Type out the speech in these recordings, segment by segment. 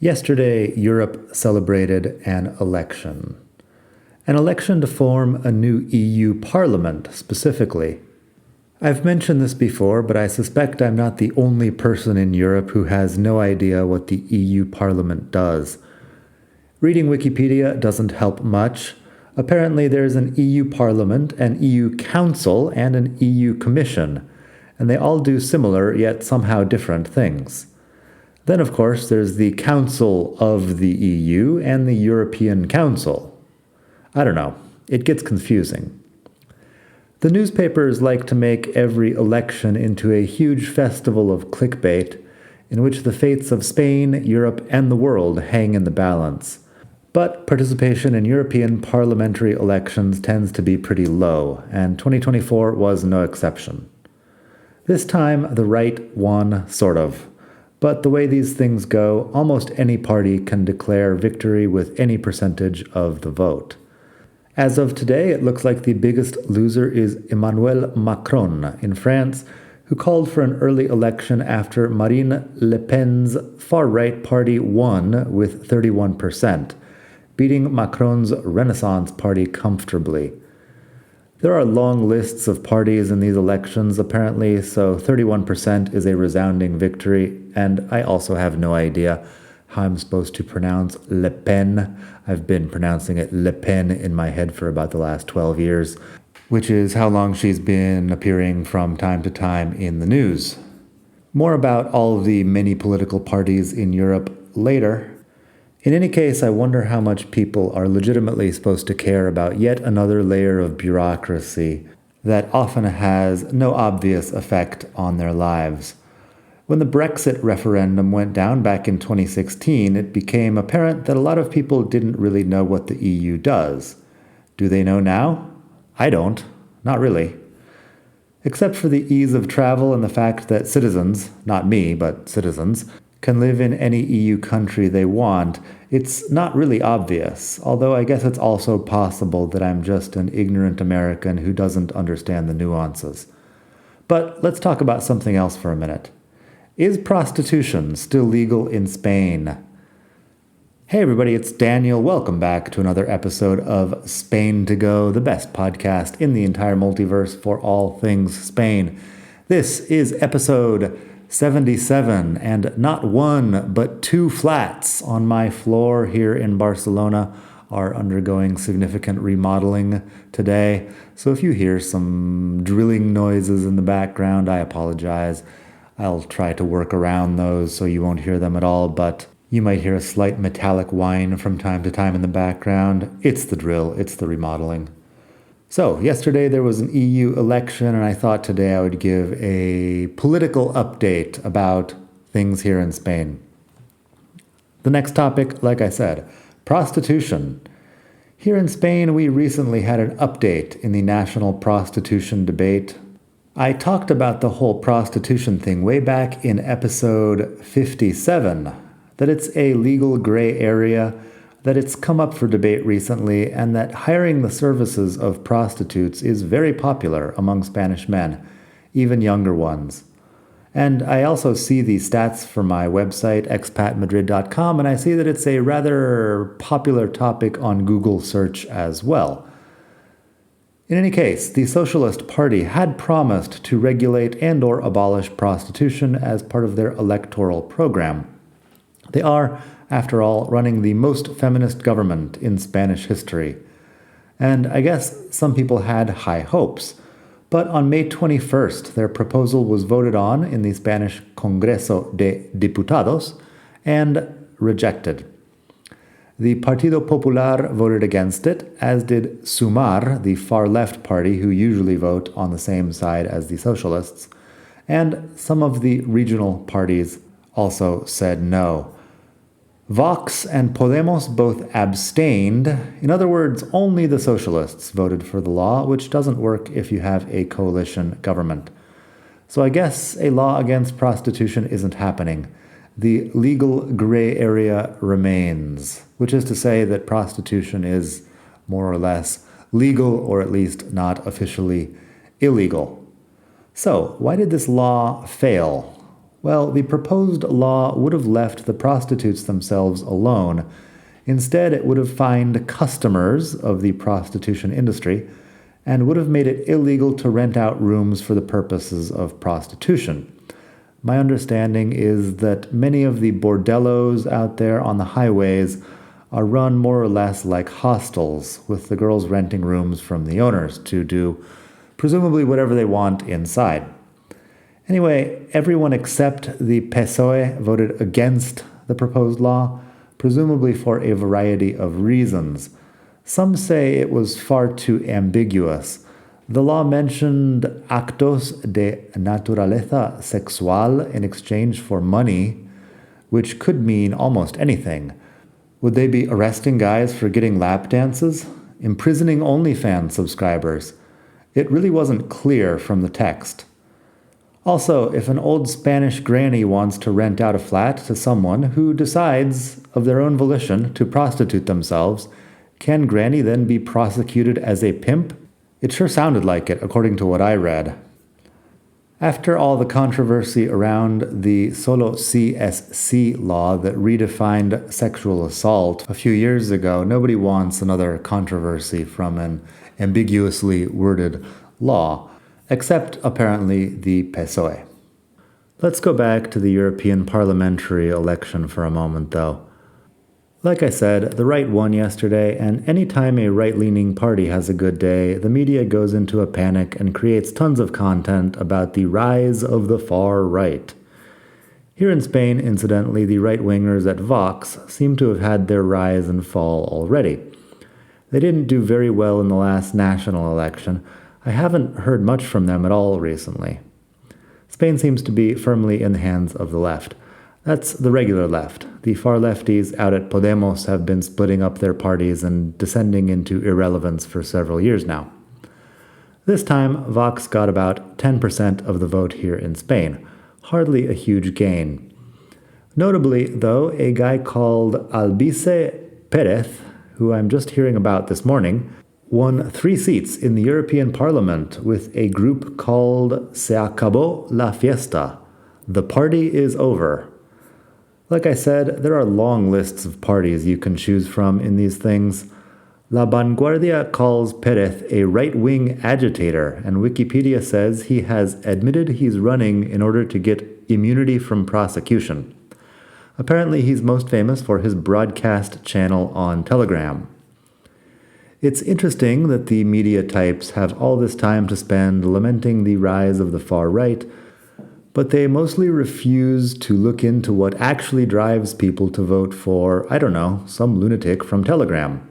Yesterday, Europe celebrated an election. An election to form a new EU Parliament, specifically. I've mentioned this before, but I suspect I'm not the only person in Europe who has no idea what the EU Parliament does. Reading Wikipedia doesn't help much. Apparently, there's an EU Parliament, an EU Council, and an EU Commission, and they all do similar yet somehow different things. Then, of course, there's the Council of the EU and the European Council. I don't know. It gets confusing. The newspapers like to make every election into a huge festival of clickbait in which the fates of Spain, Europe, and the world hang in the balance. But participation in European parliamentary elections tends to be pretty low, and 2024 was no exception. This time, the right won, sort of. But the way these things go, almost any party can declare victory with any percentage of the vote. As of today, it looks like the biggest loser is Emmanuel Macron in France, who called for an early election after Marine Le Pen's far-right party won with 31%, beating Macron's Renaissance Party comfortably. There are long lists of parties in these elections, apparently, so 31% is a resounding victory, and I also have no idea how I'm supposed to pronounce Le Pen. I've been pronouncing it Le Pen in my head for about the last 12 years, which is how long she's been appearing from time to time in the news. More about all of the many political parties in Europe later. In any case, I wonder how much people are legitimately supposed to care about yet another layer of bureaucracy that often has no obvious effect on their lives. When the Brexit referendum went down back in 2016, it became apparent that a lot of people didn't really know what the EU does. Do they know now? I don't. Not really. Except for the ease of travel and the fact that citizens, not me, but citizens, can live in any EU country they want, it's not really obvious, although I guess it's also possible that I'm just an ignorant American who doesn't understand the nuances. But let's talk about something else for a minute. Is prostitution still legal in Spain? Hey everybody, it's Daniel. Welcome back to another episode of Spain to Go, the best podcast in the entire multiverse for all things Spain. This is episode 77, and not one, but two flats on my floor here in Barcelona are undergoing significant remodeling today. So if you hear some drilling noises in the background, I apologize. I'll try to work around those so you won't hear them at all, but you might hear a slight metallic whine from time to time in the background. It's the drill, it's the remodeling. So, yesterday there was an EU election, and I thought today I would give a political update about things here in Spain. The next topic, like I said, prostitution. Here in Spain, we recently had an update in the national prostitution debate. I talked about the whole prostitution thing way back in episode 57, that it's a legal gray area, that it's come up for debate recently, and that hiring the services of prostitutes is very popular among Spanish men, even younger ones. And I also see the stats for my website, expatmadrid.com, and I see that it's a rather popular topic on Google search as well. In any case, the Socialist Party had promised to regulate and/or abolish prostitution as part of their electoral program. They are, after all, running the most feminist government in Spanish history. And I guess some people had high hopes. But on May 21st, their proposal was voted on in the Spanish Congreso de Diputados and rejected. The Partido Popular voted against it, as did Sumar, the far-left party who usually vote on the same side as the socialists, and some of the regional parties also said no. Vox and Podemos both abstained. In other words, only the socialists voted for the law, which doesn't work if you have a coalition government. So I guess a law against prostitution isn't happening. The legal gray area remains, which is to say that prostitution is more or less legal, or at least not officially illegal. So, why did this law fail? Well, the proposed law would have left the prostitutes themselves alone. Instead, it would have fined customers of the prostitution industry and would have made it illegal to rent out rooms for the purposes of prostitution. My understanding is that many of the bordellos out there on the highways are run more or less like hostels, with the girls renting rooms from the owners to do presumably whatever they want inside. Anyway, everyone except the PSOE voted against the proposed law, presumably for a variety of reasons. Some say it was far too ambiguous. The law mentioned actos de naturaleza sexual in exchange for money, which could mean almost anything. Would they be arresting guys for getting lap dances? Imprisoning OnlyFans subscribers? It really wasn't clear from the text. Also, if an old Spanish granny wants to rent out a flat to someone who decides, of their own volition, to prostitute themselves, can Granny then be prosecuted as a pimp? It sure sounded like it, according to what I read. After all the controversy around the Solo Si es Si law that redefined sexual assault a few years ago, nobody wants another controversy from an ambiguously worded law, except apparently the PSOE. Let's go back to the European parliamentary election for a moment, though. Like I said, the right won yesterday, and anytime a right-leaning party has a good day, the media goes into a panic and creates tons of content about the rise of the far right. Here in Spain, incidentally, the right-wingers at Vox seem to have had their rise and fall already. They didn't do very well in the last national election. I haven't heard much from them at all recently. Spain seems to be firmly in the hands of the left. That's the regular left. The far lefties out at Podemos have been splitting up their parties and descending into irrelevance for several years now. This time, Vox got about 10% of the vote here in Spain. Hardly a huge gain. Notably, though, a guy called Albice Pérez, who I'm just hearing about this morning, won 3 seats in the European Parliament with a group called Se Acabó la Fiesta. The party is over. Like I said, there are long lists of parties you can choose from in these things. La Vanguardia calls Pérez a right-wing agitator, and Wikipedia says he has admitted he's running in order to get immunity from prosecution. Apparently he's most famous for his broadcast channel on Telegram. It's interesting that the media types have all this time to spend lamenting the rise of the far right, but they mostly refuse to look into what actually drives people to vote for, I don't know, some lunatic from Telegram.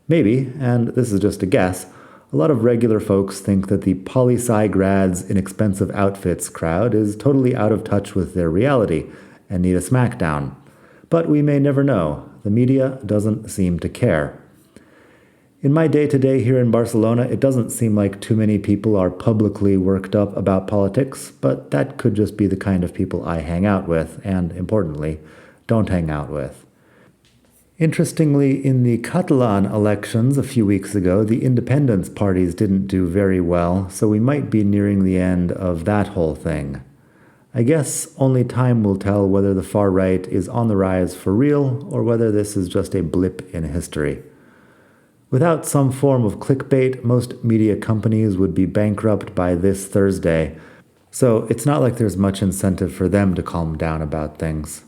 Maybe, and this is just a guess, a lot of regular folks think that the poli-sci grads in expensive outfits crowd is totally out of touch with their reality and need a smackdown. But we may never know. The media doesn't seem to care. In my day-to-day here in Barcelona, it doesn't seem like too many people are publicly worked up about politics, but that could just be the kind of people I hang out with, and, importantly, don't hang out with. Interestingly, in the Catalan elections a few weeks ago, the independence parties didn't do very well, so we might be nearing the end of that whole thing. I guess only time will tell whether the far right is on the rise for real, or whether this is just a blip in history. Without some form of clickbait, most media companies would be bankrupt by this Thursday, so it's not like there's much incentive for them to calm down about things.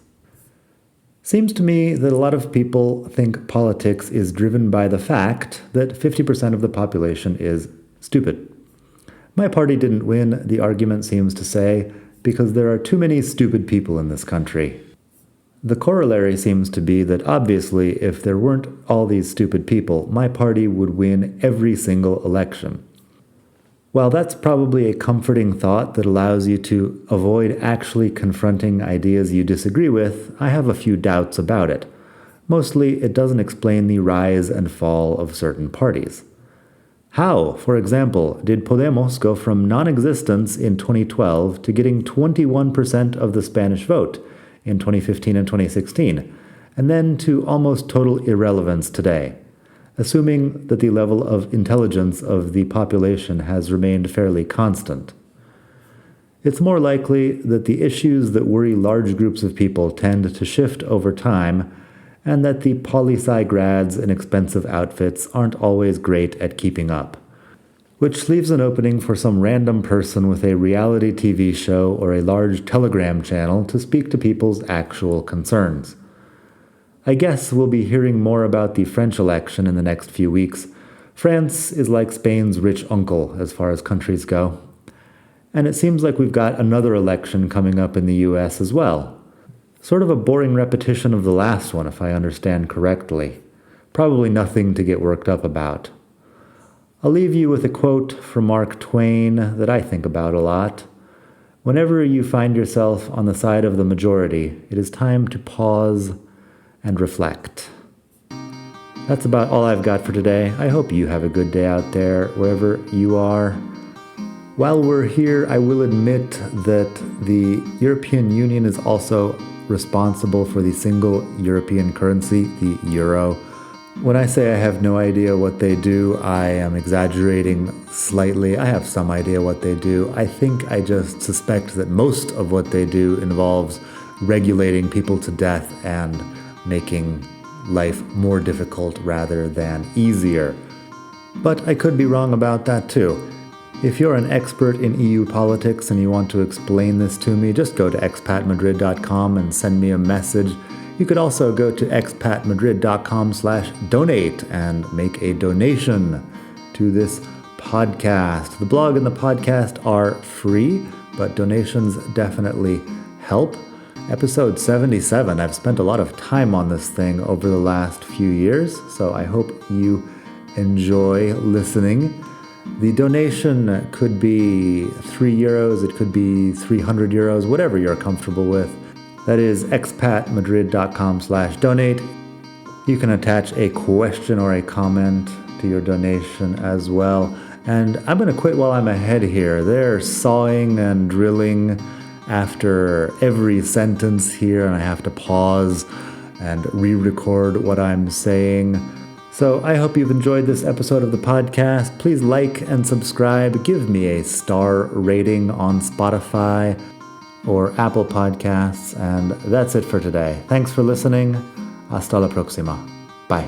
Seems to me that a lot of people think politics is driven by the fact that 50% of the population is stupid. My party didn't win, the argument seems to say, because there are too many stupid people in this country. The corollary seems to be that obviously if there weren't all these stupid people, my party would win every single election. While that's probably a comforting thought that allows you to avoid actually confronting ideas you disagree with, I have a few doubts about it. Mostly, it doesn't explain the rise and fall of certain parties. How, for example, did Podemos go from non-existence in 2012 to getting 21% of the Spanish vote in 2015 and 2016, and then to almost total irrelevance today, assuming that the level of intelligence of the population has remained fairly constant? It's more likely that the issues that worry large groups of people tend to shift over time, and that the poli-sci grads in expensive outfits aren't always great at keeping up. Which leaves an opening for some random person with a reality TV show or a large Telegram channel to speak to people's actual concerns. I guess we'll be hearing more about the French election in the next few weeks. France is like Spain's rich uncle as far as countries go. And it seems like we've got another election coming up in the US as well. Sort of a boring repetition of the last one, if I understand correctly. Probably nothing to get worked up about. I'll leave you with a quote from Mark Twain that I think about a lot. Whenever you find yourself on the side of the majority, it is time to pause and reflect. That's about all I've got for today. I hope you have a good day out there, wherever you are. While we're here, I will admit that the European Union is also responsible for the single European currency, the euro. When I say I have no idea what they do, I am exaggerating slightly. I have some idea what they do. I think I just suspect that most of what they do involves regulating people to death and making life more difficult rather than easier. But I could be wrong about that too. If you're an expert in EU politics and you want to explain this to me, just go to expatmadrid.com and send me a message. You could also go to expatmadrid.com/donate and make a donation to this podcast. The blog and the podcast are free, but donations definitely help. Episode 77. I've spent a lot of time on this thing over the last few years, so I hope you enjoy listening. The donation could be €3, it could be €300, whatever you're comfortable with. That is expatmadrid.com/donate. You can attach a question or a comment to your donation as well. And I'm going to quit while I'm ahead here. They're sawing and drilling after every sentence here, and I have to pause and re-record what I'm saying. So I hope you've enjoyed this episode of the podcast. Please like and subscribe. Give me a star rating on Spotify or Apple Podcasts. And that's it for today. Thanks for listening. Hasta la próxima. Bye.